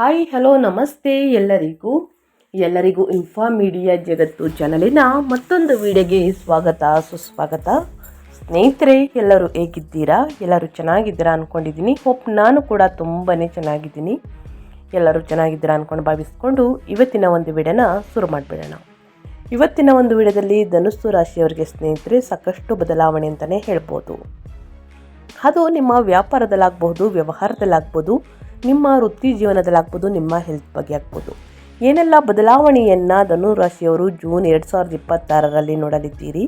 Hi hello ನಮಸ್ತೆ ಎಲ್ಲರಿಗೂ inform media ಜಗತ್ತು ಚಾನಲಿನ ಮತ್ತೊಂದು ವಿಡಿಯೋಗೆ ಸ್ವಾಗತ ಸುಸ್ವಾಗತ. ಸ್ನೇಹಿತರೆ, ಎಲ್ಲರೂ ಹೇಗಿದ್ದೀರಾ? ಎಲ್ಲರೂ ಚೆನ್ನಾಗಿದ್ದೀರಾ ಅಂದ್ಕೊಂಡಿದ್ದೀನಿ. ನಾನು ಕೂಡ ತುಂಬಾ ಚೆನ್ನಾಗಿದ್ದೀನಿ. ಎಲ್ಲರೂ ಚೆನ್ನಾಗಿದ್ದೀರಾ ಅಂದ್ಕೊಂಡು ಭಾವಿಸ್ಕೊಂಡು ಇವತ್ತಿನ ಒಂದು ವಿಡಿಯೋನ ಶುರು ಮಾಡಿಬಿಡೋಣ. ಇವತ್ತಿನ ಒಂದು ವಿಡಿಯೋದಲ್ಲಿ ಧನುಸ್ಸು ರಾಶಿಯವರಿಗೆ ಸ್ನೇಹಿತರೆ ಸಾಕಷ್ಟು ಬದಲಾವಣೆ ಅಂತಲೇ ಹೇಳ್ಬೋದು. ಅದು ನಿಮ್ಮ ವ್ಯಾಪಾರದಲ್ಲಾಗ್ಬೋದು, ವ್ಯವಹಾರದಲ್ಲಾಗ್ಬೋದು, ನಿಮ್ಮ ವೃತ್ತಿ ಜೀವನದಲ್ಲಾಗ್ಬೋದು, ನಿಮ್ಮ ಹೆಲ್ತ್ ಬಗ್ಗೆ ಆಗ್ಬೋದು. ಏನೆಲ್ಲ ಬದಲಾವಣೆಯನ್ನು ಧನುರಾಶಿಯವರು ಜೂನ್ 2026ರಲ್ಲಿ ನೋಡಲಿದ್ದೀರಿ,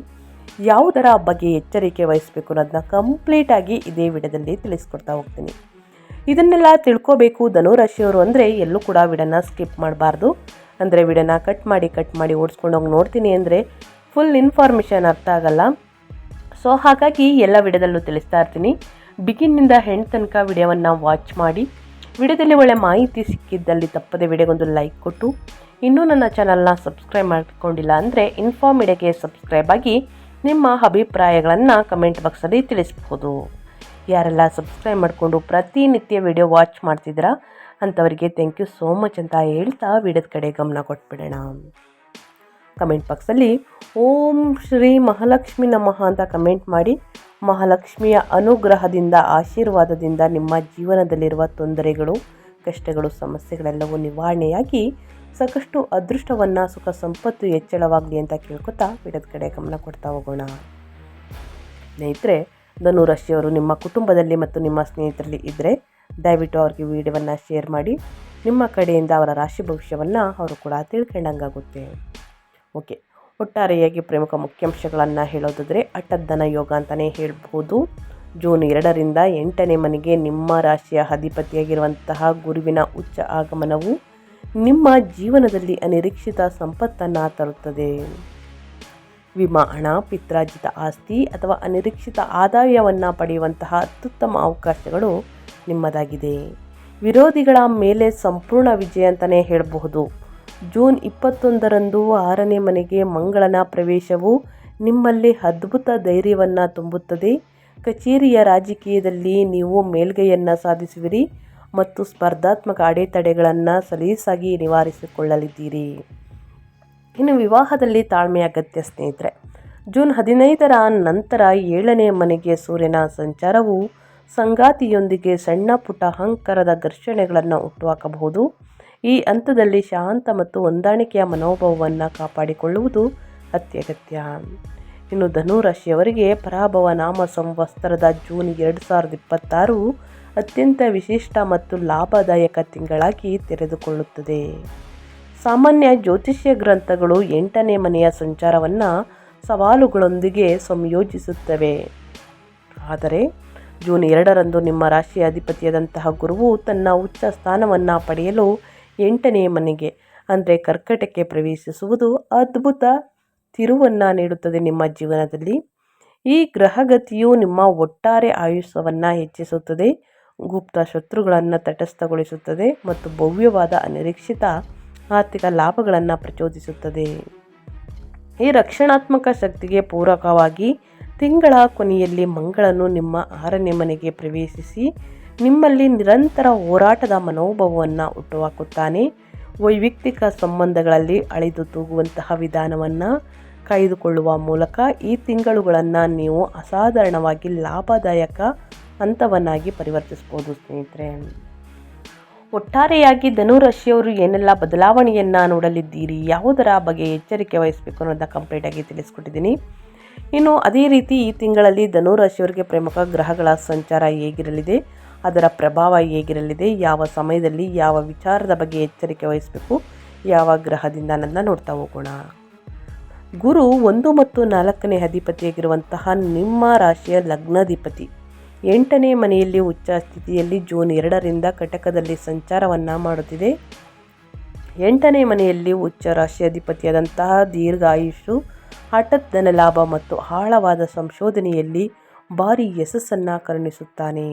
ಯಾವುದರ ಬಗ್ಗೆ ಎಚ್ಚರಿಕೆ ವಹಿಸಬೇಕು ಅನ್ನೋದನ್ನ ಕಂಪ್ಲೀಟಾಗಿ ಇದೇ ವಿಡಿಯೋದಲ್ಲಿ ತಿಳಿಸ್ಕೊಡ್ತಾ ಹೋಗ್ತೀನಿ. ಇದನ್ನೆಲ್ಲ ತಿಳ್ಕೋಬೇಕು ಧನುರಾಶಿಯವರು ಅಂದರೆ ಎಲ್ಲೂ ಕೂಡ ವಿಡಿಯೋನ ಸ್ಕಿಪ್ ಮಾಡಬಾರ್ದು. ಅಂದರೆ ವಿಡಿಯೋನ ಕಟ್ ಮಾಡಿ ಓಡಿಸ್ಕೊಂಡೋಗಿ ನೋಡ್ತೀನಿ ಅಂದರೆ ಫುಲ್ ಇನ್ಫಾರ್ಮೇಷನ್ ಅರ್ಥ ಆಗಲ್ಲ. ಸೊ ಹಾಗಾಗಿ ಎಲ್ಲ ವಿಡಿಯೋದಲ್ಲೂ ತಿಳಿಸ್ತಾ ಇರ್ತೀನಿ. ಬಿಗಿನ್ನಿಂದ ಹೆಣ್ಣು ತನಕ ವಿಡಿಯೋವನ್ನು ವಾಚ್ ಮಾಡಿ, ವಿಡಿಯೋದಲ್ಲಿ ಒಳ್ಳೆ ಮಾಹಿತಿ ಸಿಕ್ಕಿದ್ದಲ್ಲಿ ತಪ್ಪದೆ ವಿಡಿಯೋಗೊಂದು ಲೈಕ್ ಕೊಟ್ಟು, ಇನ್ನೂ ನನ್ನ ಚಾನಲ್ನ ಸಬ್ಸ್ಕ್ರೈಬ್ ಮಾಡಿಕೊಂಡಿಲ್ಲ ಅಂದರೆ ಇನ್ಫಾರ್ಮ್ ಮೀಡಿಯಾಗೆ ಸಬ್ಸ್ಕ್ರೈಬ್ ಆಗಿ ನಿಮ್ಮ ಅಭಿಪ್ರಾಯಗಳನ್ನು ಕಮೆಂಟ್ ಬಾಕ್ಸಲ್ಲಿ ತಿಳಿಸ್ಬೋದು. ಯಾರೆಲ್ಲ ಸಬ್ಸ್ಕ್ರೈಬ್ ಮಾಡಿಕೊಂಡು ಪ್ರತಿನಿತ್ಯ ವಿಡಿಯೋ ವಾಚ್ ಮಾಡ್ತಿದ್ದೀರಾ ಅಂಥವರಿಗೆ ಥ್ಯಾಂಕ್ ಯು ಸೋ ಮಚ್ ಅಂತ ಹೇಳ್ತಾ ವಿಡಿಯೋದ ಕಡೆ ಗಮನ ಕೊಟ್ಬಿಡೋಣ. ಕಮೆಂಟ್ ಬಾಕ್ಸಲ್ಲಿ ಓಂ ಶ್ರೀ ಮಹಾಲಕ್ಷ್ಮಿ ನಮಃ ಅಂತ ಕಮೆಂಟ್ ಮಾಡಿ. ಮಹಾಲಕ್ಷ್ಮಿಯ ಅನುಗ್ರಹದಿಂದ, ಆಶೀರ್ವಾದದಿಂದ ನಿಮ್ಮ ಜೀವನದಲ್ಲಿರುವ ತೊಂದರೆಗಳು, ಕಷ್ಟಗಳು, ಸಮಸ್ಯೆಗಳೆಲ್ಲವೂ ನಿವಾರಣೆಯಾಗಿ ಸಾಕಷ್ಟು ಅದೃಷ್ಟವನ್ನು, ಸುಖ ಸಂಪತ್ತು ಹೆಚ್ಚಳವಾಗಲಿ ಅಂತ ಕೇಳ್ಕೊತಾ ವಿಡಿಯೋದ ಕಡೆ ಗಮನ ಕೊಡ್ತಾ ಹೋಗೋಣ. ಸ್ನೇಹಿತರೆ, ಧನುರಾಶಿಯವರು ನಿಮ್ಮ ಕುಟುಂಬದಲ್ಲಿ ಮತ್ತು ನಿಮ್ಮ ಸ್ನೇಹಿತರಲ್ಲಿ ಇದ್ದರೆ ದಯವಿಟ್ಟು ಅವ್ರಿಗೆ ವಿಡಿಯೋವನ್ನು ಶೇರ್ ಮಾಡಿ. ನಿಮ್ಮ ಕಡೆಯಿಂದ ಅವರ ರಾಶಿ ಭವಿಷ್ಯವನ್ನು ಅವರು ಕೂಡ ತಿಳ್ಕೊಂಡಂಗಾಗುತ್ತೆ. ಓಕೆ, ಒಟ್ಟಾರೆಯಾಗಿ ಪ್ರಮುಖ ಮುಖ್ಯಾಂಶಗಳನ್ನು ಹೇಳೋದಾದರೆ ಅಟ್ಟದ್ದನ ಯೋಗ ಅಂತಲೇ ಹೇಳ್ಬೋದು. ಜೂನ್ 2ರಿಂದ 8ನೇ ಮನೆಗೆ ನಿಮ್ಮ ರಾಶಿಯ ಅಧಿಪತಿಯಾಗಿರುವಂತಹ ಗುರುವಿನ ಉಚ್ಚ ಆಗಮನವು ನಿಮ್ಮ ಜೀವನದಲ್ಲಿ ಅನಿರೀಕ್ಷಿತ ಸಂಪತ್ತನ್ನು ತರುತ್ತದೆ. ವಿಮಾ ಹಣ, ಪಿತ್ರಾರ್ಜಿತ ಆಸ್ತಿ ಅಥವಾ ಅನಿರೀಕ್ಷಿತ ಆದಾಯವನ್ನು ಪಡೆಯುವಂತಹ ಅತ್ಯುತ್ತಮ ಅವಕಾಶಗಳು ನಿಮ್ಮದಾಗಿದೆ. ವಿರೋಧಿಗಳ ಮೇಲೆ ಸಂಪೂರ್ಣ ವಿಜಯ ಅಂತಲೇ ಹೇಳಬಹುದು. ಜೂನ್ 21ರಂದು 6ನೇ ಮನೆಗೆ ಮಂಗಳನ ಪ್ರವೇಶವು ನಿಮ್ಮಲ್ಲಿ ಅದ್ಭುತ ಧೈರ್ಯವನ್ನು ತುಂಬುತ್ತದೆ. ಕಚೇರಿಯ ರಾಜಕೀಯದಲ್ಲಿ ನೀವು ಮೇಲ್ಗೈಯನ್ನು ಸಾಧಿಸುವಿರಿ ಮತ್ತು ಸ್ಪರ್ಧಾತ್ಮಕ ಅಡೆತಡೆಗಳನ್ನು ಸಲೀಸಾಗಿ ನಿವಾರಿಸಿಕೊಳ್ಳಲಿದ್ದೀರಿ. ಇನ್ನು ವಿವಾಹದಲ್ಲಿ ತಾಳ್ಮೆ ಅಗತ್ಯ ಸ್ನೇಹಿತರೆ. ಜೂನ್ 15ರ ನಂತರ 7ನೇ ಮನೆಗೆ ಸೂರ್ಯನ ಸಂಚಾರವು ಸಂಗಾತಿಯೊಂದಿಗೆ ಸಣ್ಣ ಪುಟ್ಟ ಅಹಂಕಾರದ ಘರ್ಷಣೆಗಳನ್ನು ಹುಟ್ಟುಹಾಕಬಹುದು. ಈ ಹಂತದಲ್ಲಿ ಶಾಂತ ಮತ್ತು ಹೊಂದಾಣಿಕೆಯ ಮನೋಭಾವವನ್ನು ಕಾಪಾಡಿಕೊಳ್ಳುವುದು ಅತ್ಯಗತ್ಯ. ಇನ್ನು ಧನುರಾಶಿಯವರಿಗೆ ಪರಾಭವ ನಾಮ ಸಂವತ್ಸರದ ಜೂನ್ 2026 ಅತ್ಯಂತ ವಿಶಿಷ್ಟ ಮತ್ತು ಲಾಭದಾಯಕ ತಿಂಗಳಾಗಿ ತೆರೆದುಕೊಳ್ಳುತ್ತದೆ. ಸಾಮಾನ್ಯ ಜ್ಯೋತಿಷ್ಯ ಗ್ರಂಥಗಳು 8ನೇ ಮನೆಯ ಸಂಚಾರವನ್ನು ಸವಾಲುಗಳೊಂದಿಗೆ ಸಂಯೋಜಿಸುತ್ತವೆ. ಆದರೆ ಜೂನ್ 2ರಂದು ನಿಮ್ಮ ರಾಶಿಯ ಅಧಿಪತಿಯಾದಂತಹ ಗುರುವು ತನ್ನ ಉಚ್ಚ ಸ್ಥಾನವನ್ನು ಪಡೆಯಲು 8ನೇ ಮನೆಗೆ ಅಂದರೆ ಕರ್ಕಟಕ್ಕೆ ಪ್ರವೇಶಿಸುವುದು ಅದ್ಭುತ ತಿರುವನ್ನು ನೀಡುತ್ತದೆ ನಿಮ್ಮ ಜೀವನದಲ್ಲಿ. ಈ ಗ್ರಹಗತಿಯು ನಿಮ್ಮ ಒಟ್ಟಾರೆ ಆಯುಷ್ಯವನ್ನು ಹೆಚ್ಚಿಸುತ್ತದೆ, ಗುಪ್ತ ಶತ್ರುಗಳನ್ನು ತಟಸ್ಥಗೊಳಿಸುತ್ತದೆ ಮತ್ತು ಭವ್ಯವಾದ ಅನಿರೀಕ್ಷಿತ ಆರ್ಥಿಕ ಲಾಭಗಳನ್ನು ಪ್ರಚೋದಿಸುತ್ತದೆ. ಈ ರಕ್ಷಣಾತ್ಮಕ ಶಕ್ತಿಗೆ ಪೂರಕವಾಗಿ ತಿಂಗಳ ಕೊನೆಯಲ್ಲಿ ಮಂಗಳನು ನಿಮ್ಮ 6ನೇ ಮನೆಗೆ ಪ್ರವೇಶಿಸಿ ನಿಮ್ಮಲ್ಲಿ ನಿರಂತರ ಹೋರಾಟದ ಮನೋಭಾವವನ್ನು ಹುಟ್ಟುಹಾಕುತ್ತಾನೆ. ವೈಯಕ್ತಿಕ ಸಂಬಂಧಗಳಲ್ಲಿ ಅಳಿದು ತೂಗುವಂತಹ ವಿಧಾನವನ್ನು ಕಾಯ್ದುಕೊಳ್ಳುವ ಮೂಲಕ ಈ ತಿಂಗಳುಗಳನ್ನು ನೀವು ಅಸಾಧಾರಣವಾಗಿ ಲಾಭದಾಯಕ ಹಂತವನ್ನಾಗಿ ಪರಿವರ್ತಿಸಬಹುದು ಸ್ನೇಹಿತರೆ. ಒಟ್ಟಾರೆಯಾಗಿ ಧನುರಾಶಿಯವರು ಏನೆಲ್ಲ ಬದಲಾವಣೆಯನ್ನು ನೋಡಲಿದ್ದೀರಿ, ಯಾವುದರ ಬಗ್ಗೆ ಎಚ್ಚರಿಕೆ ವಹಿಸಬೇಕು ಅನ್ನೋದನ್ನ ಕಂಪ್ಲೀಟಾಗಿ ತಿಳಿಸ್ಕೊಟ್ಟಿದ್ದೀನಿ. ಇನ್ನು ಅದೇ ರೀತಿ ಈ ತಿಂಗಳಲ್ಲಿ ಧನುರಾಶಿಯವರಿಗೆ ಪ್ರಮುಖ ಗ್ರಹಗಳ ಸಂಚಾರ ಹೇಗಿರಲಿದೆ, ಅದರ ಪ್ರಭಾವ ಹೇಗಿರಲಿದೆ, ಯಾವ ಸಮಯದಲ್ಲಿ ಯಾವ ವಿಚಾರದ ಬಗ್ಗೆ ಎಚ್ಚರಿಕೆ ವಹಿಸಬೇಕು, ಯಾವ ಗ್ರಹದಿಂದ ಅನ್ನೋದನ್ನ ನೋಡ್ತಾ ಹೋಗೋಣ. ಗುರು 1 ಮತ್ತು 4ನೇ ಅಧಿಪತಿಯಾಗಿರುವಂತಹ ನಿಮ್ಮ ರಾಶಿಯ ಲಗ್ನಾಧಿಪತಿ 8ನೇ ಮನೆಯಲ್ಲಿ ಉಚ್ಚ ಸ್ಥಿತಿಯಲ್ಲಿ ಜೂನ್ 2ರಿಂದ ಕಟಕದಲ್ಲಿ ಸಂಚಾರವನ್ನು ಮಾಡುತ್ತಿದೆ. 8ನೇ ಮನೆಯಲ್ಲಿ ಉಚ್ಚ ರಾಶಿ ಅಧಿಪತಿಯಾದಂತಹ ದೀರ್ಘ ಆಯುಷು, ಹಠಾತ್ ಧನ ಲಾಭ ಮತ್ತು ಆಳವಾದ ಸಂಶೋಧನೆಯಲ್ಲಿ ಭಾರಿ ಯಶಸ್ಸನ್ನು ಕರುಣಿಸುತ್ತಾನೆ.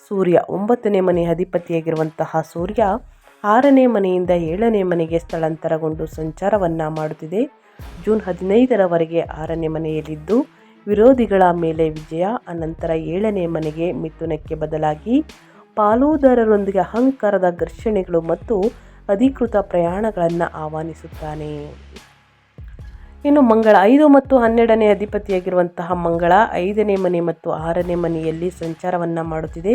ಸೂರ್ಯ 9ನೇ ಮನೆ ಅಧಿಪತಿಯಾಗಿರುವಂತಹ ಸೂರ್ಯ 6ನೇ ಮನೆಯಿಂದ 7ನೇ ಮನೆಗೆ ಸ್ಥಳಾಂತರಗೊಂಡು ಸಂಚಾರವನ್ನು ಮಾಡುತ್ತಿದೆ. ಜೂನ್ 15ರವರೆಗೆ 6ನೇ ಮನೆಯಲ್ಲಿದ್ದು ವಿರೋಧಿಗಳ ಮೇಲೆ ವಿಜಯ, ಅನಂತರ 7ನೇ ಮನೆಗೆ ಮಿಥುನಕ್ಕೆ ಬದಲಾಗಿ ಪಾಲುದಾರರೊಂದಿಗೆ ಅಹಂಕಾರದ ಘರ್ಷಣೆಗಳು ಮತ್ತು ಅಧಿಕೃತ ಪ್ರಯಾಣಗಳನ್ನು ಆಹ್ವಾನಿಸುತ್ತಾನೆ. ಇನ್ನು ಮಂಗಳ 5 ಮತ್ತು 12ನೇ ಅಧಿಪತಿಯಾಗಿರುವಂತಹ ಮಂಗಳ 5ನೇ ಮನೆ ಮತ್ತು 6ನೇ ಮನೆಯಲ್ಲಿ ಸಂಚಾರವನ್ನು ಮಾಡುತ್ತಿದೆ.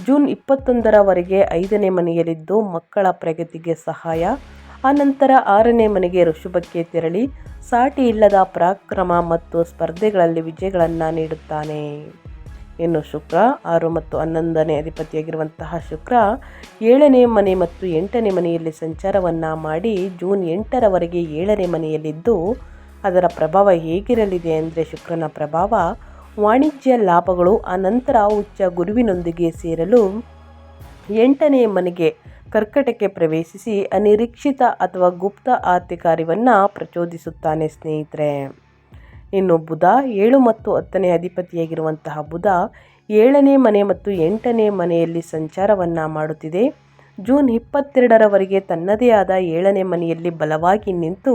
ಜೂನ್ 21ರವರೆಗೆ 5ನೇ ಮನೆಯಲ್ಲಿದ್ದು ಮಕ್ಕಳ ಪ್ರಗತಿಗೆ ಸಹಾಯ. ಆನಂತರ 6ನೇ ಮನೆಗೆ ಋಷಭಕ್ಕೆ ತೆರಳಿ ಸಾಟಿ ಇಲ್ಲದ ಪರಾಕ್ರಮ ಮತ್ತು ಸ್ಪರ್ಧೆಗಳಲ್ಲಿ ವಿಜಯಗಳನ್ನು ನೀಡುತ್ತಾನೆ. ಇನ್ನು ಶುಕ್ರ 6 ಮತ್ತು 11ನೇ ಅಧಿಪತಿಯಾಗಿರುವಂತಹ ಶುಕ್ರ 7ನೇ ಮನೆ ಮತ್ತು 8ನೇ ಮನೆಯಲ್ಲಿ ಸಂಚಾರವನ್ನು ಮಾಡಿ ಜೂನ್ 8ರವರೆಗೆ 7ನೇ ಮನೆಯಲ್ಲಿದ್ದು ಅದರ ಪ್ರಭಾವ ಹೇಗಿರಲಿದೆ ಅಂದರೆ ಶುಕ್ರನ ಪ್ರಭಾವ ವಾಣಿಜ್ಯ ಲಾಭಗಳು, ಆನಂತರ ಉಚ್ಚ ಗುರುವಿನೊಂದಿಗೆ ಸೇರಲು 8ನೇ ಮನೆಗೆ ಕರ್ಕಟಕ್ಕೆ ಪ್ರವೇಶಿಸಿ ಅನಿರೀಕ್ಷಿತ ಅಥವಾ ಗುಪ್ತ ಆರ್ಥಿಕ ಕಾರ್ಯವನ್ನು ಪ್ರಚೋದಿಸುತ್ತಾನೆ ಸ್ನೇಹಿತರೆ. ಇನ್ನು ಬುಧ 7 ಮತ್ತು 10ನೇ ಅಧಿಪತಿಯಾಗಿರುವಂತಹ ಬುಧ 7ನೇ ಮನೆ ಮತ್ತು 8ನೇ ಮನೆಯಲ್ಲಿ ಸಂಚಾರವನ್ನು ಮಾಡುತ್ತಿದೆ. ಜೂನ್ 22ರವರೆಗೆ ತನ್ನದೇ ಆದ 7ನೇ ಮನೆಯಲ್ಲಿ ಬಲವಾಗಿ ನಿಂತು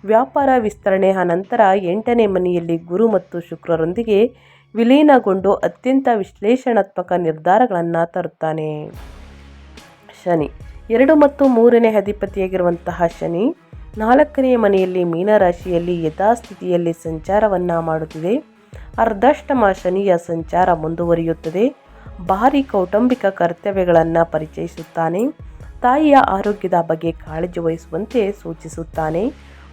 ವ್ಯಾಪಾರ ವಿಸ್ತರಣೆ, ಅನಂತರ 8ನೇ ಮನೆಯಲ್ಲಿ ಗುರು ಮತ್ತು ಶುಕ್ರರೊಂದಿಗೆ ವಿಲೀನಗೊಂಡು ಅತ್ಯಂತ ವಿಶ್ಲೇಷಣಾತ್ಮಕ ನಿರ್ಧಾರಗಳನ್ನು ತರುತ್ತಾನೆ. ಶನಿ 2 ಮತ್ತು 3ನೇ ಅಧಿಪತಿಯಾಗಿರುವಂತಹ ಶನಿ 4ನೇ ಮನೆಯಲ್ಲಿ ಮೀನರಾಶಿಯಲ್ಲಿ ಯಥಾಸ್ಥಿತಿಯಲ್ಲಿ ಸಂಚಾರವನ್ನು ಮಾಡುತ್ತಿದೆ. ಅರ್ಧಾಷ್ಟಮ ಶನಿಯ ಸಂಚಾರ ಮುಂದುವರಿಯುತ್ತದೆ. ಭಾರಿ ಕೌಟುಂಬಿಕ ಕರ್ತವ್ಯಗಳನ್ನು ಪರಿಚಯಿಸುತ್ತಾನೆ. ತಾಯಿಯ ಆರೋಗ್ಯದ ಬಗ್ಗೆ ಕಾಳಜಿ ವಹಿಸುವಂತೆ ಸೂಚಿಸುತ್ತಾನೆ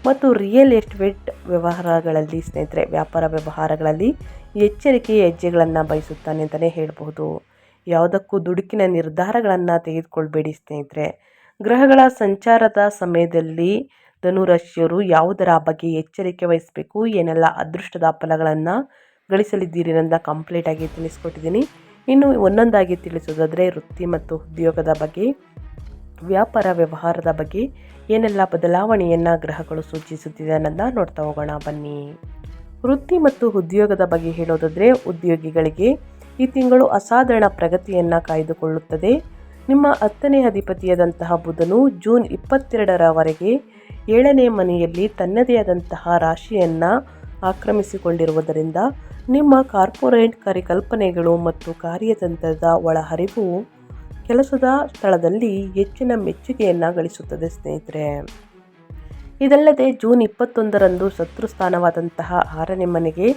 ಮತ್ತು ರಿಯಲ್ ಎಸ್ಟೇಟ್ ವ್ಯವಹಾರಗಳಲ್ಲಿ ಸ್ನೇಹಿತರೆ ವ್ಯಾಪಾರ ವ್ಯವಹಾರಗಳಲ್ಲಿ ಎಚ್ಚರಿಕೆಯ ಹೆಜ್ಜೆಗಳನ್ನು ಬಯಸುತ್ತಾನೆ ಅಂತಲೇ ಹೇಳಬಹುದು. ಯಾವುದಕ್ಕೂ ದುಡುಕಿನ ನಿರ್ಧಾರಗಳನ್ನು ತೆಗೆದುಕೊಳ್ಬೇಡಿ ಸ್ನೇಹಿತರೆ. ಗ್ರಹಗಳ ಸಂಚಾರದ ಸಮಯದಲ್ಲಿ ಧನುರಾಶಿಯವರು ಯಾವುದರ ಬಗ್ಗೆ ಎಚ್ಚರಿಕೆ ವಹಿಸಬೇಕು, ಏನೆಲ್ಲ ಅದೃಷ್ಟದ ಫಲಗಳನ್ನು ಗಳಿಸಲಿದ್ದೀರಿ ಅಂತ ಕಂಪ್ಲೀಟಾಗಿ ತಿಳಿಸ್ಕೊಟ್ಟಿದ್ದೀನಿ. ಇನ್ನು ಒಂದೊಂದಾಗಿ ತಿಳಿಸೋದಾದರೆ ವೃತ್ತಿ ಮತ್ತು ಉದ್ಯೋಗದ ಬಗ್ಗೆ, ವ್ಯಾಪಾರ ವ್ಯವಹಾರದ ಬಗ್ಗೆ ಏನೆಲ್ಲ ಬದಲಾವಣೆಯನ್ನು ಗ್ರಹಗಳು ಸೂಚಿಸುತ್ತಿದೆ ಅನ್ನೋದನ್ನ ನೋಡ್ತಾ ಹೋಗೋಣ ಬನ್ನಿ. ವೃತ್ತಿ ಮತ್ತು ಉದ್ಯೋಗದ ಬಗ್ಗೆ ಹೇಳೋದಾದರೆ ಉದ್ಯೋಗಿಗಳಿಗೆ ಈ ತಿಂಗಳು ಅಸಾಧಾರಣ ಪ್ರಗತಿಯನ್ನು ಕಾಯ್ದುಕೊಳ್ಳುತ್ತದೆ. ನಿಮ್ಮ 10ನೇ ಅಧಿಪತಿಯಾದಂತಹ ಬುಧನು ಜೂನ್ 22ರವರೆಗೆ 7ನೇ ಮನೆಯಲ್ಲಿ ತನ್ನದೇ ಆದಂತಹ ರಾಶಿಯನ್ನು ಆಕ್ರಮಿಸಿಕೊಂಡಿರುವುದರಿಂದ ನಿಮ್ಮ ಕಾರ್ಪೊರೇಟ್ ಪರಿಕಲ್ಪನೆಗಳು ಮತ್ತು ಕಾರ್ಯತಂತ್ರದ ಒಳಹರಿವು ಕೆಲಸದ ಸ್ಥಳದಲ್ಲಿ ಹೆಚ್ಚಿನ ಮೆಚ್ಚುಗೆಯನ್ನು ಗಳಿಸುತ್ತದೆ ಸ್ನೇಹಿತರೆ. ಇದಲ್ಲದೆ ಜೂನ್ 21ರಂದು ಶತ್ರು ಸ್ಥಾನವಾದಂತಹ 6ನೇ ಮನೆಗೆ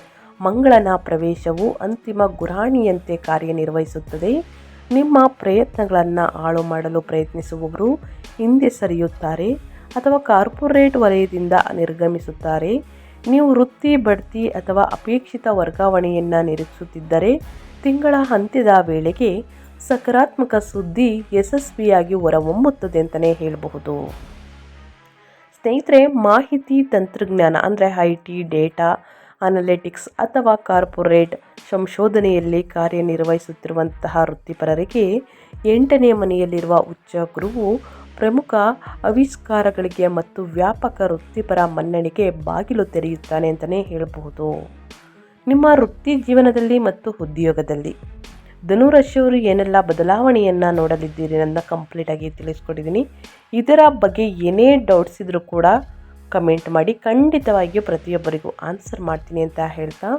ಮಂಗಳನ ಪ್ರವೇಶವು ಅಂತಿಮ ಗುರಾಣಿಯಂತೆ ಕಾರ್ಯನಿರ್ವಹಿಸುತ್ತದೆ. ನಿಮ್ಮ ಪ್ರಯತ್ನಗಳನ್ನು ಹಾಳು ಮಾಡಲು ಪ್ರಯತ್ನಿಸುವವರು ಹಿಂದೆ ಸರಿಯುತ್ತಾರೆ ಅಥವಾ ಕಾರ್ಪೊರೇಟ್ ವಲಯದಿಂದ ನಿರ್ಗಮಿಸುತ್ತಾರೆ. ನೀವು ವೃತ್ತಿ ಬಡ್ತಿ ಅಥವಾ ಅಪೇಕ್ಷಿತ ವರ್ಗಾವಣೆಯನ್ನು ನಿರೀಕ್ಷಿಸುತ್ತಿದ್ದರೆ ತಿಂಗಳ ಅಂತ್ಯದ ವೇಳೆಗೆ ಸಕಾರಾತ್ಮಕ ಸುದ್ದಿ ಯಶಸ್ವಿಯಾಗಿ ಹೊರಹೊಮ್ಮುತ್ತದೆ ಅಂತಲೇ ಹೇಳಬಹುದು. ಸ್ನೇಹಿತರೆ, ಮಾಹಿತಿ ತಂತ್ರಜ್ಞಾನ ಅಂದರೆ IT, ಡೇಟಾ ಅನಲಿಟಿಕ್ಸ್ ಅಥವಾ ಕಾರ್ಪೊರೇಟ್ ಸಂಶೋಧನೆಯಲ್ಲಿ ಕಾರ್ಯನಿರ್ವಹಿಸುತ್ತಿರುವಂತಹ ವೃತ್ತಿಪರರಿಗೆ 8ನೇ ಮನೆಯಲ್ಲಿರುವ ಉಚ್ಚ ಗುರುವು ಪ್ರಮುಖ ಆವಿಷ್ಕಾರಗಳಿಗೆ ಮತ್ತು ವ್ಯಾಪಕ ವೃತ್ತಿಪರ ಮನ್ನಣೆಗೆ ಬಾಗಿಲು ತೆರೆಯುತ್ತಾನೆ ಅಂತಲೇ ಹೇಳಬಹುದು. ನಿಮ್ಮ ವೃತ್ತಿ ಜೀವನದಲ್ಲಿ ಮತ್ತು ಉದ್ಯೋಗದಲ್ಲಿ ಧನುರಾಶಿಯವರು ಏನೆಲ್ಲ ಬದಲಾವಣೆಯನ್ನು ನೋಡಲಿದ್ದೀರಿ ಅಂತ ಕಂಪ್ಲೀಟಾಗಿ ತಿಳಿಸ್ಕೊಟ್ಟಿದ್ದೀನಿ. ಇದರ ಬಗ್ಗೆ ಏನೇ ಡೌಟ್ಸ್ ಇದ್ದರೂ ಕೂಡ ಕಮೆಂಟ್ ಮಾಡಿ, ಖಂಡಿತವಾಗಿಯೂ ಪ್ರತಿಯೊಬ್ಬರಿಗೂ ಆನ್ಸರ್ ಮಾಡ್ತೀನಿ ಅಂತ ಹೇಳ್ತಾ,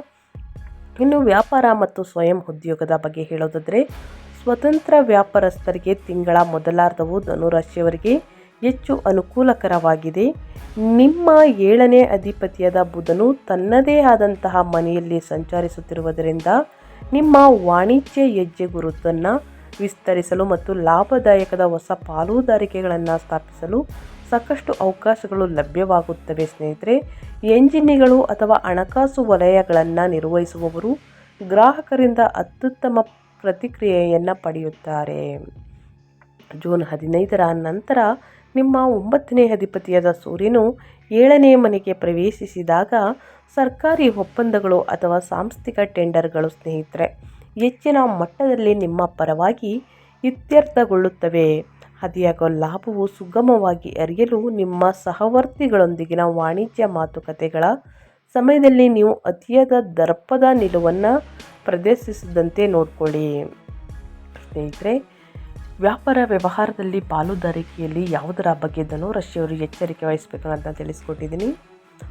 ಇನ್ನು ವ್ಯಾಪಾರ ಮತ್ತು ಸ್ವಯಂ ಉದ್ಯೋಗದ ಬಗ್ಗೆ ಹೇಳೋದಾದರೆ ಸ್ವತಂತ್ರ ವ್ಯಾಪಾರಸ್ಥರಿಗೆ ತಿಂಗಳ ಮೊದಲಾರ್ಧವು ಧನುರಾಶಿಯವರಿಗೆ ಹೆಚ್ಚು ಅನುಕೂಲಕರವಾಗಿದೆ. ನಿಮ್ಮ 7ನೇ ಅಧಿಪತಿಯಾದ ಬುಧನು ತನ್ನದೇ ಆದಂತಹ ಮನೆಯಲ್ಲಿ ಸಂಚರಿಸುತ್ತಿರುವುದರಿಂದ ನಿಮ್ಮ ವಾಣಿಜ್ಯ ಹೆಜ್ಜೆ ಗುರುತನ್ನು ವಿಸ್ತರಿಸಲು ಮತ್ತು ಲಾಭದಾಯಕದ ಹೊಸ ಪಾಲುದಾರಿಕೆಗಳನ್ನು ಸ್ಥಾಪಿಸಲು ಸಾಕಷ್ಟು ಅವಕಾಶಗಳು ಲಭ್ಯವಾಗುತ್ತವೆ ಸ್ನೇಹಿತರೆ. ಎಂಜಿನಿಯರ್ಗಳು ಅಥವಾ ಹಣಕಾಸು ವಲಯಗಳನ್ನು ನಿರ್ವಹಿಸುವವರು ಗ್ರಾಹಕರಿಂದ ಅತ್ಯುತ್ತಮ ಪ್ರತಿಕ್ರಿಯೆಯನ್ನು ಪಡೆಯುತ್ತಾರೆ. ಜೂನ್ 15ರ ನಂತರ ನಿಮ್ಮ 9ನೇ ಅಧಿಪತಿಯಾದ ಸೂರ್ಯನು 7ನೇ ಮನೆಗೆ ಪ್ರವೇಶಿಸಿದಾಗ ಸರ್ಕಾರಿ ಒಪ್ಪಂದಗಳು ಅಥವಾ ಸಾಂಸ್ಥಿಕ ಟೆಂಡರ್ಗಳು ಸ್ನೇಹಿತರೆ ಹೆಚ್ಚಿನ ಮಟ್ಟದಲ್ಲಿ ನಿಮ್ಮ ಪರವಾಗಿ ಇತ್ಯರ್ಥಗೊಳ್ಳುತ್ತವೆ. ಅತಿಯಾಗುವ ಲಾಭವು ಸುಗಮವಾಗಿ ಹರಿಯಲು ನಿಮ್ಮ ಸಹವರ್ತಿಗಳೊಂದಿಗಿನ ವಾಣಿಜ್ಯ ಮಾತುಕತೆಗಳ ಸಮಯದಲ್ಲಿ ನೀವು ಅತಿಯಾದ ದರ್ಪದ ನಿಲುವನ್ನು ಪ್ರದರ್ಶಿಸದಂತೆ ನೋಡಿಕೊಳ್ಳಿ. ಸ್ನೇಹಿತರೆ, ವ್ಯಾಪಾರ ವ್ಯವಹಾರದಲ್ಲಿ ಪಾಲುದಾರಿಕೆಯಲ್ಲಿ ಯಾವುದರ ಬಗ್ಗೆ ಧನುರಾಶಿಯವರು ಎಚ್ಚರಿಕೆ ವಹಿಸಬೇಕು ಅಂತ ತಿಳಿಸ್ಕೊಟ್ಟಿದ್ದೀನಿ.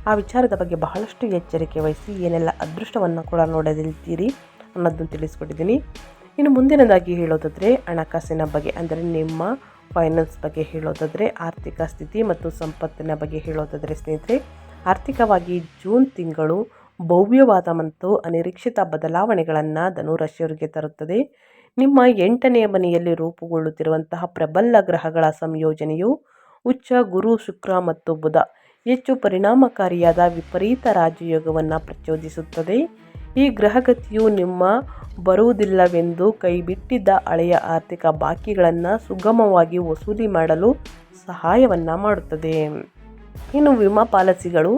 ಆ ವಿಚಾರದ ಬಗ್ಗೆ ಬಹಳಷ್ಟು ಎಚ್ಚರಿಕೆ ವಹಿಸಿ ಏನೆಲ್ಲ ಅದೃಷ್ಟವನ್ನು ಕೂಡ ನೋಡಲಿದ್ದೀರಿ ಅನ್ನೋದನ್ನು ತಿಳಿಸ್ಕೊಟ್ಟಿದ್ದೀನಿ. ಇನ್ನು ಮುಂದಿನದಾಗಿ ಹೇಳೋದಾದರೆ ಹಣಕಾಸಿನ ಬಗ್ಗೆ, ಅಂದರೆ ನಿಮ್ಮ ಫೈನಾನ್ಸ್ ಬಗ್ಗೆ ಹೇಳೋದಾದರೆ, ಆರ್ಥಿಕ ಸ್ಥಿತಿ ಮತ್ತು ಸಂಪತ್ತಿನ ಬಗ್ಗೆ ಹೇಳೋದಾದರೆ ಸ್ನೇಹಿತರೆ, ಆರ್ಥಿಕವಾಗಿ ಜೂನ್ ತಿಂಗಳು ಭವ್ಯವಾದ ಮತ್ತು ಅನಿರೀಕ್ಷಿತ ಬದಲಾವಣೆಗಳನ್ನು ಧನುರಾಶಿಯವರಿಗೆ ತರುತ್ತದೆ. ನಿಮ್ಮ 8ನೇ ಮನೆಯಲ್ಲಿ ರೂಪುಗೊಳ್ಳುತ್ತಿರುವಂತಹ ಪ್ರಬಲ ಗ್ರಹಗಳ ಸಂಯೋಜನೆಯು ಉಚ್ಚ ಗುರು, ಶುಕ್ರ ಮತ್ತು ಬುಧ ಹೆಚ್ಚು ಪರಿಣಾಮಕಾರಿಯಾದ ವಿಪರೀತ ರಾಜಯೋಗವನ್ನು ಪ್ರಚೋದಿಸುತ್ತದೆ. ಈ ಗ್ರಹಗತಿಯು ನಿಮ್ಮ ಬರುವುದಿಲ್ಲವೆಂದು ಕೈಬಿಟ್ಟಿದ್ದ ಹಳೆಯ ಆರ್ಥಿಕ ಬಾಕಿಗಳನ್ನು ಸುಗಮವಾಗಿ ವಸೂಲಿ ಮಾಡಲು ಸಹಾಯವನ್ನು ಮಾಡುತ್ತದೆ. ಇನ್ನು ವಿಮಾ ಪಾಲಿಸಿಗಳು,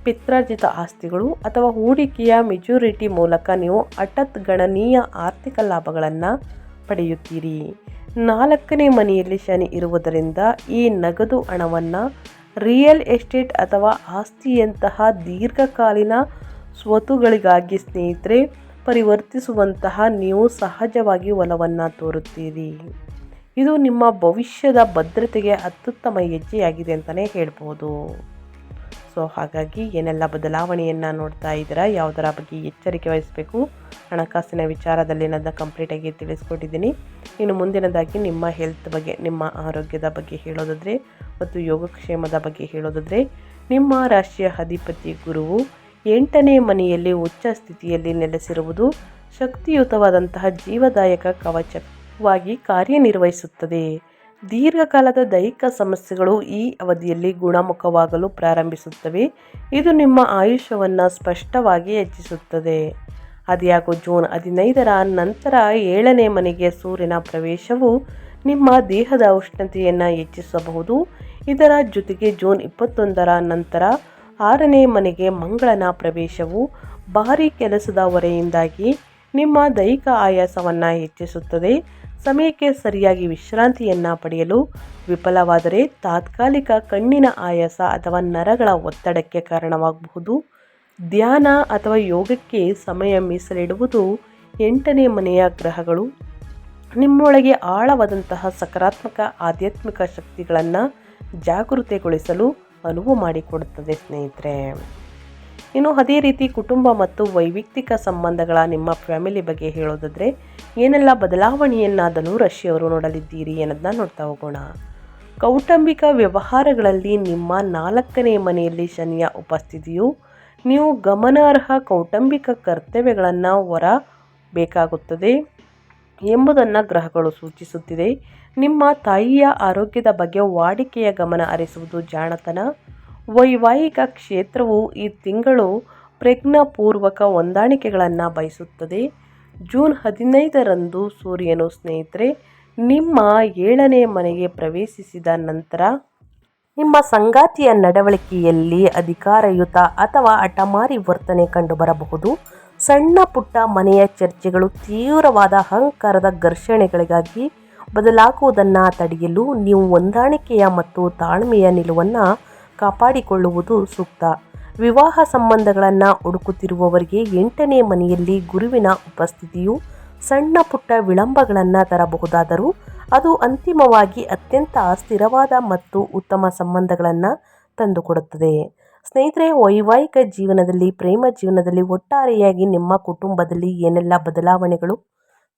ಪಿತ್ರಾರ್ಜಿತ ಆಸ್ತಿಗಳು ಅಥವಾ ಹೂಡಿಕೆಯ ಮೆಚುರಿಟಿ ಮೂಲಕ ನೀವು ಹಠಾತ್ ಗಣನೀಯ ಆರ್ಥಿಕ ಲಾಭಗಳನ್ನು ಪಡೆಯುತ್ತೀರಿ. 4ನೇ ಮನೆಯಲ್ಲಿ ಶನಿ ಇರುವುದರಿಂದ ಈ ನಗದು ಹಣವನ್ನು ರಿಯಲ್ ಎಸ್ಟೇಟ್ ಅಥವಾ ಆಸ್ತಿಯಂತಹ ದೀರ್ಘಕಾಲೀನ ಸ್ವತ್ತುಗಳಿಗಾಗಿ ಸ್ನೇಹಿತರೆ ಪರಿವರ್ತಿಸುವಂತಹ ನೀವು ಸಹಜವಾಗಿ ಒಲವನ್ನು ತೋರುತ್ತೀರಿ. ಇದು ನಿಮ್ಮ ಭವಿಷ್ಯದ ಭದ್ರತೆಗೆ ಅತ್ಯುತ್ತಮ ಹೆಜ್ಜೆಯಾಗಿದೆ ಅಂತಲೇ ಹೇಳ್ಬೋದು. ಸೊ ಹಾಗಾಗಿ ಏನೆಲ್ಲ ಬದಲಾವಣೆಯನ್ನು ನೋಡ್ತಾ ಇದ್ದೀರಾ, ಯಾವುದರ ಬಗ್ಗೆ ಎಚ್ಚರಿಕೆ ವಹಿಸಬೇಕು, ಹಣಕಾಸಿನ ವಿಚಾರದಲ್ಲಿ ನನ್ನ ಕಂಪ್ಲೀಟಾಗಿ ತಿಳಿಸ್ಕೊಟ್ಟಿದ್ದೀನಿ. ಇನ್ನು ಮುಂದಿನದಾಗಿ ನಿಮ್ಮ ಹೆಲ್ತ್ ಬಗ್ಗೆ, ನಿಮ್ಮ ಆರೋಗ್ಯದ ಬಗ್ಗೆ ಹೇಳೋದಾದರೆ ಮತ್ತು ಯೋಗಕ್ಷೇಮದ ಬಗ್ಗೆ ಹೇಳೋದಾದರೆ, ನಿಮ್ಮ ರಾಶಿಯ ಅಧಿಪತಿ ಗುರುವು 8ನೇ ಮನೆಯಲ್ಲಿ ಉಚ್ಚ ಸ್ಥಿತಿಯಲ್ಲಿ ನೆಲೆಸಿರುವುದು ಶಕ್ತಿಯುತವಾದಂತಹ ಜೀವದಾಯಕ ಕವಚವಾಗಿ ಕಾರ್ಯನಿರ್ವಹಿಸುತ್ತದೆ. ದೀರ್ಘಕಾಲದ ದೈಹಿಕ ಸಮಸ್ಯೆಗಳು ಈ ಅವಧಿಯಲ್ಲಿ ಗುಣಮುಖವಾಗಲು ಪ್ರಾರಂಭಿಸುತ್ತವೆ. ಇದು ನಿಮ್ಮ ಆಯುಷ್ಯವನ್ನು ಸ್ಪಷ್ಟವಾಗಿ ಹೆಚ್ಚಿಸುತ್ತದೆ. ಆದಾಗ್ಯೂ ಜೂನ್ 15ರ ನಂತರ 7ನೇ ಮನೆಗೆ ಸೂರ್ಯನ ಪ್ರವೇಶವು ನಿಮ್ಮ ದೇಹದ ಉಷ್ಣತೆಯನ್ನು ಹೆಚ್ಚಿಸಬಹುದು. ಇದರ ಜೊತೆಗೆ ಜೂನ್ 21ರ ನಂತರ 6ನೇ ಮನೆಗೆ ಮಂಗಳನ ಪ್ರವೇಶವು ಭಾರೀ ಕೆಲಸದ ಹೊರೆಯಿಂದಾಗಿ ನಿಮ್ಮ ದೈಹಿಕ ಆಯಾಸವನ್ನು ಹೆಚ್ಚಿಸುತ್ತದೆ. ಸಮಯಕ್ಕೆ ಸರಿಯಾಗಿ ವಿಶ್ರಾಂತಿಯನ್ನು ಪಡೆಯಲು ವಿಫಲವಾದರೆ ತಾತ್ಕಾಲಿಕ ಕಣ್ಣಿನ ಆಯಾಸ ಅಥವಾ ನರಗಳ ಒತ್ತಡಕ್ಕೆ ಕಾರಣವಾಗಬಹುದು. ಧ್ಯಾನ ಅಥವಾ ಯೋಗಕ್ಕೆ ಸಮಯ ಮೀಸಲಿಡುವುದು 8ನೇ ಮನೆಯ ಗ್ರಹಗಳು ನಿಮ್ಮೊಳಗೆ ಆಳವಾದಂತಹ ಸಕಾರಾತ್ಮಕ ಆಧ್ಯಾತ್ಮಿಕ ಶಕ್ತಿಗಳನ್ನು ಜಾಗೃತೆಗೊಳಿಸಲು ಅನುವು ಮಾಡಿಕೊಡುತ್ತದೆ ಸ್ನೇಹಿತರೆ. ಇನ್ನು ಅದೇ ರೀತಿ ಕುಟುಂಬ ಮತ್ತು ವೈಯಕ್ತಿಕ ಸಂಬಂಧಗಳ, ನಿಮ್ಮ ಫ್ಯಾಮಿಲಿ ಬಗ್ಗೆ ಹೇಳೋದಾದರೆ ಏನೆಲ್ಲ ಬದಲಾವಣೆಯನ್ನು ಧನುರಾಶಿಯವರು ನೋಡಲಿದ್ದೀರಿ ಅನ್ನೋದನ್ನ ನೋಡ್ತಾ ಹೋಗೋಣ. ಕೌಟುಂಬಿಕ ವ್ಯವಹಾರಗಳಲ್ಲಿ ನಿಮ್ಮ 4ನೇ ಮನೆಯಲ್ಲಿ ಶನಿಯ ಉಪಸ್ಥಿತಿಯು ನೀವು ಗಮನಾರ್ಹ ಕೌಟುಂಬಿಕ ಕರ್ತವ್ಯಗಳನ್ನು ಹೊರಬೇಕಾಗುತ್ತದೆ ಎಂಬುದನ್ನು ಗ್ರಹಗಳು ಸೂಚಿಸುತ್ತಿದೆ. ನಿಮ್ಮ ತಾಯಿಯ ಆರೋಗ್ಯದ ಬಗ್ಗೆ ವಾಡಿಕೆಯ ಗಮನ ಹರಿಸುವುದು ಜಾಣತನ. ವೈವಾಹಿಕ ಕ್ಷೇತ್ರವು ಈ ತಿಂಗಳು ಪ್ರಜ್ಞಾಪೂರ್ವಕ ಹೊಂದಾಣಿಕೆಗಳನ್ನು ಬಯಸುತ್ತದೆ. ಜೂನ್ 15ರಂದು ಸೂರ್ಯನು ಸ್ನೇಹಿತರೆ ನಿಮ್ಮ 7ನೇ ಮನೆಗೆ ಪ್ರವೇಶಿಸಿದ ನಂತರ ನಿಮ್ಮ ಸಂಗಾತಿಯ ನಡವಳಿಕೆಯಲ್ಲಿ ಅಧಿಕಾರಯುತ ಅಥವಾ ಹಠಮಾರಿ ವರ್ತನೆ ಕಂಡುಬರಬಹುದು. ಸಣ್ಣ ಪುಟ್ಟ ಮನೆಯ ಚರ್ಚೆಗಳು ತೀವ್ರವಾದ ಅಹಂಕಾರದ ಘರ್ಷಣೆಗಳಿಗಾಗಿ ಬದಲಾಗುವುದನ್ನು ತಡೆಯಲು ನೀವು ಹೊಂದಾಣಿಕೆಯ ಮತ್ತು ತಾಳ್ಮೆಯ ನಿಲುವನ್ನು ಕಾಪಾಡಿಕೊಳ್ಳುವುದು ಸೂಕ್ತ. ವಿವಾಹ ಸಂಬಂಧಗಳನ್ನು ಹುಡುಕುತ್ತಿರುವವರಿಗೆ 8ನೇ ಮನೆಯಲ್ಲಿ ಗುರುವಿನ ಉಪಸ್ಥಿತಿಯು ಸಣ್ಣ ಪುಟ್ಟ ವಿಳಂಬಗಳನ್ನು ತರಬಹುದಾದರೂ ಅದು ಅಂತಿಮವಾಗಿ ಅತ್ಯಂತ ಸ್ಥಿರವಾದ ಮತ್ತು ಉತ್ತಮ ಸಂಬಂಧಗಳನ್ನು ತಂದುಕೊಡುತ್ತದೆ. ಸ್ನೇಹಿತರೆ, ವೈವಾಹಿಕ ಜೀವನದಲ್ಲಿ, ಪ್ರೇಮ ಜೀವನದಲ್ಲಿ ಒಟ್ಟಾರೆಯಾಗಿ ನಿಮ್ಮ ಕುಟುಂಬದಲ್ಲಿ ಏನೆಲ್ಲ ಬದಲಾವಣೆಗಳು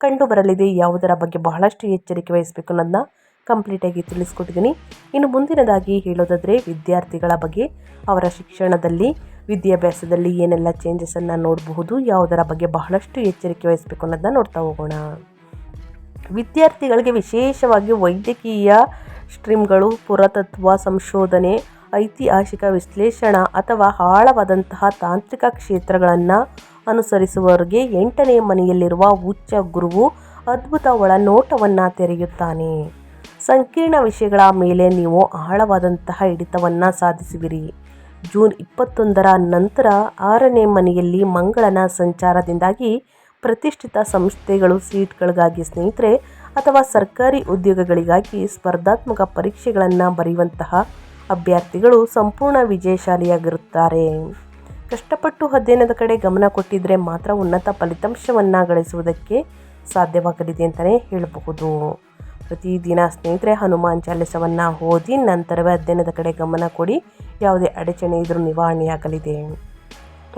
ಕಂಡುಬರಲಿದೆ, ಯಾವುದರ ಬಗ್ಗೆ ಬಹಳಷ್ಟು ಎಚ್ಚರಿಕೆ ವಹಿಸಬೇಕು ಅನ್ನೋದನ್ನ ಕಂಪ್ಲೀಟಾಗಿ ತಿಳಿಸ್ಕೊಟ್ಟಿದ್ದೀನಿ. ಇನ್ನು ಮುಂದಿನದಾಗಿ ಹೇಳೋದಾದರೆ ವಿದ್ಯಾರ್ಥಿಗಳ ಬಗ್ಗೆ, ಅವರ ಶಿಕ್ಷಣದಲ್ಲಿ, ವಿದ್ಯಾಭ್ಯಾಸದಲ್ಲಿ ಏನೆಲ್ಲ ಚೇಂಜಸನ್ನು ನೋಡಬಹುದು, ಯಾವುದರ ಬಗ್ಗೆ ಬಹಳಷ್ಟು ಎಚ್ಚರಿಕೆ ವಹಿಸಬೇಕು ಅನ್ನೋದನ್ನ ನೋಡ್ತಾ ಹೋಗೋಣ. ವಿದ್ಯಾರ್ಥಿಗಳಿಗೆ ವಿಶೇಷವಾಗಿ ವೈದ್ಯಕೀಯ ಸ್ಟ್ರೀಮ್ಗಳು, ಪುರಾತತ್ವ ಸಂಶೋಧನೆ, ಐತಿಹಾಸಿಕ ವಿಶ್ಲೇಷಣಾ ಅಥವಾ ಆಳವಾದಂತಹ ತಾಂತ್ರಿಕ ಕ್ಷೇತ್ರಗಳನ್ನು ಅನುಸರಿಸುವವರಿಗೆ 8ನೇ ಮನೆಯಲ್ಲಿರುವ ಉಚ್ಚ ಗುರುವು ಅದ್ಭುತ ಒಳನೋಟವನ್ನು ತೆರೆಯುತ್ತಾನೆ. ಸಂಕೀರ್ಣ ವಿಷಯಗಳ ಮೇಲೆ ನೀವು ಆಳವಾದಂತಹ ಹಿಡಿತವನ್ನು ಸಾಧಿಸುವಿರಿ. ಜೂನ್ 21ರ ನಂತರ 6ನೇ ಮನೆಯಲ್ಲಿ ಮಂಗಳನ ಸಂಚಾರದಿಂದಾಗಿ ಪ್ರತಿಷ್ಠಿತ ಸಂಸ್ಥೆಗಳು, ಸೀಟ್ಗಳಿಗಾಗಿ ಸ್ನೇಹಿತರೆ ಅಥವಾ ಸರ್ಕಾರಿ ಉದ್ಯೋಗಗಳಿಗಾಗಿ ಸ್ಪರ್ಧಾತ್ಮಕ ಪರೀಕ್ಷೆಗಳನ್ನು ಬರೆಯುವಂತಹ ಅಭ್ಯರ್ಥಿಗಳು ಸಂಪೂರ್ಣ ವಿಜಯಶಾಲಿಯಾಗಿರುತ್ತಾರೆ. ಕಷ್ಟಪಟ್ಟು ಅಧ್ಯಯನದ ಕಡೆ ಗಮನ ಕೊಟ್ಟಿದ್ದರೆ ಮಾತ್ರ ಉನ್ನತ ಫಲಿತಾಂಶವನ್ನು ಗಳಿಸುವುದಕ್ಕೆ ಸಾಧ್ಯವಾಗಲಿದೆ ಅಂತಲೇ ಹೇಳಬಹುದು. ಪ್ರತಿದಿನ ಸ್ನೇಹಿತರೆ ಹನುಮಾನ್ ಚಾಲಿಸವನ್ನು ಓದಿ ನಂತರವೇ ಅಧ್ಯಯನದ ಕಡೆ ಗಮನ ಕೊಡಿ. ಯಾವುದೇ ಅಡಚಣೆ ಇದ್ರೂ ನಿವಾರಣೆಯಾಗಲಿದೆ.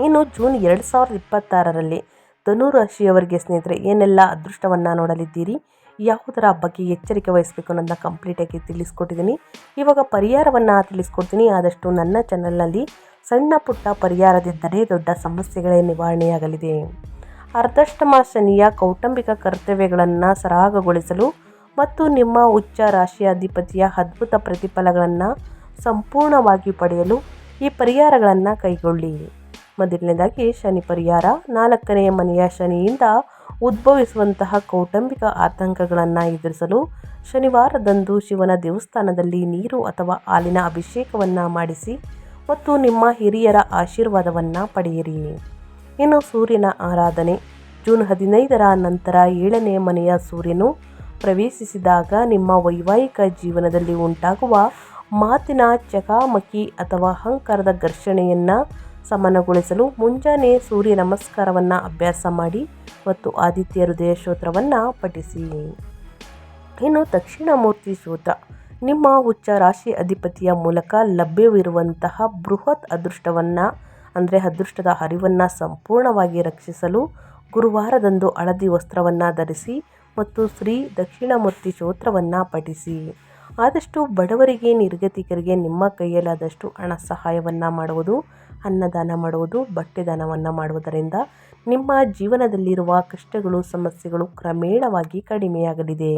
ಇನ್ನು ಜೂನ್ 2026ರಲ್ಲಿ ಧನುರಾಶಿಯವರಿಗೆ ಸ್ನೇಹಿತರೆ ಏನೆಲ್ಲ ಅದೃಷ್ಟವನ್ನು ನೋಡಲಿದ್ದೀರಿ, ಯಾವುದರ ಬಗ್ಗೆ ಎಚ್ಚರಿಕೆ ವಹಿಸಬೇಕು ಅನ್ನೋದನ್ನ ಕಂಪ್ಲೀಟಾಗಿ ತಿಳಿಸ್ಕೊಟ್ಟಿದ್ದೀನಿ. ಇವಾಗ ಪರಿಹಾರವನ್ನು ತಿಳಿಸ್ಕೊಡ್ತೀನಿ. ಆದಷ್ಟು ನನ್ನ ಚಾನಲ್ನಲ್ಲಿ ಸಣ್ಣ ಪುಟ್ಟ ಪರಿಹಾರದಿದ್ದರೆ ದೊಡ್ಡ ಸಮಸ್ಯೆಗಳೇ ನಿವಾರಣೆಯಾಗಲಿದೆ. ಅರ್ಧಾಷ್ಟಮ ಶನಿಯ ಕೌಟುಂಬಿಕ ಕರ್ತವ್ಯಗಳನ್ನು ಸರಾಗಗೊಳಿಸಲು ಮತ್ತು ನಿಮ್ಮ ಉಚ್ಚ ರಾಶಿಯಾಧಿಪತಿಯ ಅದ್ಭುತ ಪ್ರತಿಫಲಗಳನ್ನು ಸಂಪೂರ್ಣವಾಗಿ ಪಡೆಯಲು ಈ ಪರಿಹಾರಗಳನ್ನು ಕೈಗೊಳ್ಳಿ. ಮೊದಲನೇದಾಗಿ ಶನಿ ಪರಿಹಾರ. 4ನೇ ಮನೆಯ ಶನಿಯಿಂದ ಉದ್ಭವಿಸುವಂತಹ ಕೌಟುಂಬಿಕ ಆತಂಕಗಳನ್ನು ಎದುರಿಸಲು ಶನಿವಾರದಂದು ಶಿವನ ದೇವಸ್ಥಾನದಲ್ಲಿ ನೀರು ಅಥವಾ ಹಾಲಿನ ಅಭಿಷೇಕವನ್ನು ಮಾಡಿಸಿ ಮತ್ತು ನಿಮ್ಮ ಹಿರಿಯರ ಆಶೀರ್ವಾದವನ್ನು ಪಡೆಯಿರಿ. ಇನ್ನು ಸೂರ್ಯನ ಆರಾಧನೆ. ಜೂನ್ 15ರ ನಂತರ 7ನೇ ಮನೆಯ ಸೂರ್ಯನು ಪ್ರವೇಶಿಸಿದಾಗ ನಿಮ್ಮ ವೈವಾಹಿಕ ಜೀವನದಲ್ಲಿ ಉಂಟಾಗುವ ಮಾತಿನ ಚಕಮಕಿ ಅಥವಾ ಅಹಂಕಾರದ ಘರ್ಷಣೆಯನ್ನು ಸಮನಗೊಳಿಸಲು ಮುಂಜಾನೆ ಸೂರ್ಯ ನಮಸ್ಕಾರವನ್ನು ಅಭ್ಯಾಸ ಮಾಡಿ ಮತ್ತು ಆದಿತ್ಯ ಹೃದಯ ಸ್ತೋತ್ರವನ್ನು ಪಠಿಸಿ. ಇನ್ನು ದಕ್ಷಿಣಾಮೂರ್ತಿ ಸ್ತೋತ್ರ. ನಿಮ್ಮ ಉಚ್ಚ ರಾಶಿ ಅಧಿಪತಿಯ ಮೂಲಕ ಲಭ್ಯವಿರುವಂತಹ ಬೃಹತ್ ಅದೃಷ್ಟವನ್ನು ಅದೃಷ್ಟದ ಹರಿವನ್ನು ಸಂಪೂರ್ಣವಾಗಿ ರಕ್ಷಿಸಲು ಗುರುವಾರದಂದು ಹಳದಿ ವಸ್ತ್ರವನ್ನು ಧರಿಸಿ ಮತ್ತು ಶ್ರೀ ದಕ್ಷಿಣಾಮೂರ್ತಿ ಸ್ತೋತ್ರವನ್ನು ಪಠಿಸಿ. ಆದಷ್ಟು ಬಡವರಿಗೆ, ನಿರ್ಗತಿಕರಿಗೆ ನಿಮ್ಮ ಕೈಯಲ್ಲಾದಷ್ಟು ಹಣ ಸಹಾಯವನ್ನು ಮಾಡುವುದು, ಅನ್ನದಾನ ಮಾಡುವುದು, ಬಟ್ಟೆ ದಾನವನ್ನು ಮಾಡುವುದರಿಂದ ನಿಮ್ಮ ಜೀವನದಲ್ಲಿರುವ ಕಷ್ಟಗಳು, ಸಮಸ್ಯೆಗಳು ಕ್ರಮೇಣವಾಗಿ ಕಡಿಮೆಯಾಗಲಿದೆ.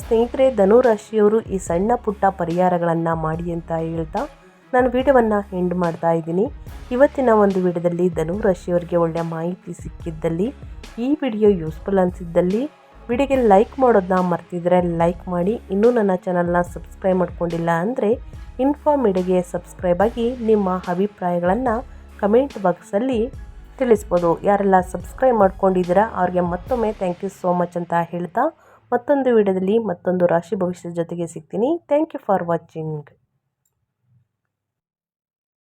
ಸ್ನೇಹಿತರೆ, ಧನುರಾಶಿಯವರು ಈ ಸಣ್ಣ ಪುಟ್ಟ ಪರಿಹಾರಗಳನ್ನು ಮಾಡಿ ಅಂತ ಹೇಳ್ತಾ ನಾನು ವಿಡಿಯೋವನ್ನು ಎಂಡ್ ಮಾಡ್ತಾ ಇದ್ದೀನಿ. ಇವತ್ತಿನ ಒಂದು ವಿಡಿಯೋದಲ್ಲಿ ಧನುರಾಶಿಯವರಿಗೆ ಒಳ್ಳೆಯ ಮಾಹಿತಿ ಸಿಕ್ಕಿದ್ದಲ್ಲಿ, ಈ ವಿಡಿಯೋ ಯೂಸ್ಫುಲ್ ಅನಿಸಿದ್ದಲ್ಲಿ ವಿಡಿಯೋಗೆ ಲೈಕ್ ಮಾಡೋದನ್ನ ಮರ್ತಿದ್ರೆ ಲೈಕ್ ಮಾಡಿ. ಇನ್ನೂ ನನ್ನ ಚಾನಲ್ನ ಸಬ್ಸ್ಕ್ರೈಬ್ ಮಾಡ್ಕೊಂಡಿಲ್ಲ ಅಂದರೆ ಇನ್ಫೋ ಮೀಡಿಯಾಗೆ ಸಬ್ಸ್ಕ್ರೈಬ್ ಆಗಿ ನಿಮ್ಮ ಅಭಿಪ್ರಾಯಗಳನ್ನು ಕಮೆಂಟ್ ಬಾಕ್ಸಲ್ಲಿ ತಿಳಿಸ್ಬೋದು. ಯಾರೆಲ್ಲ ಸಬ್ಸ್ಕ್ರೈಬ್ ಮಾಡ್ಕೊಂಡಿದ್ದೀರಾ ಅವ್ರಿಗೆ ಮತ್ತೊಮ್ಮೆ ಥ್ಯಾಂಕ್ ಯು ಸೋ ಮಚ್ ಅಂತ ಹೇಳ್ತಾ ಮತ್ತೊಂದು ವಿಡಿಯೋದಲ್ಲಿ ಮತ್ತೊಂದು ರಾಶಿ ಭವಿಷ್ಯದ ಜೊತೆಗೆ ಸಿಗ್ತೀನಿ. Thank you for watching.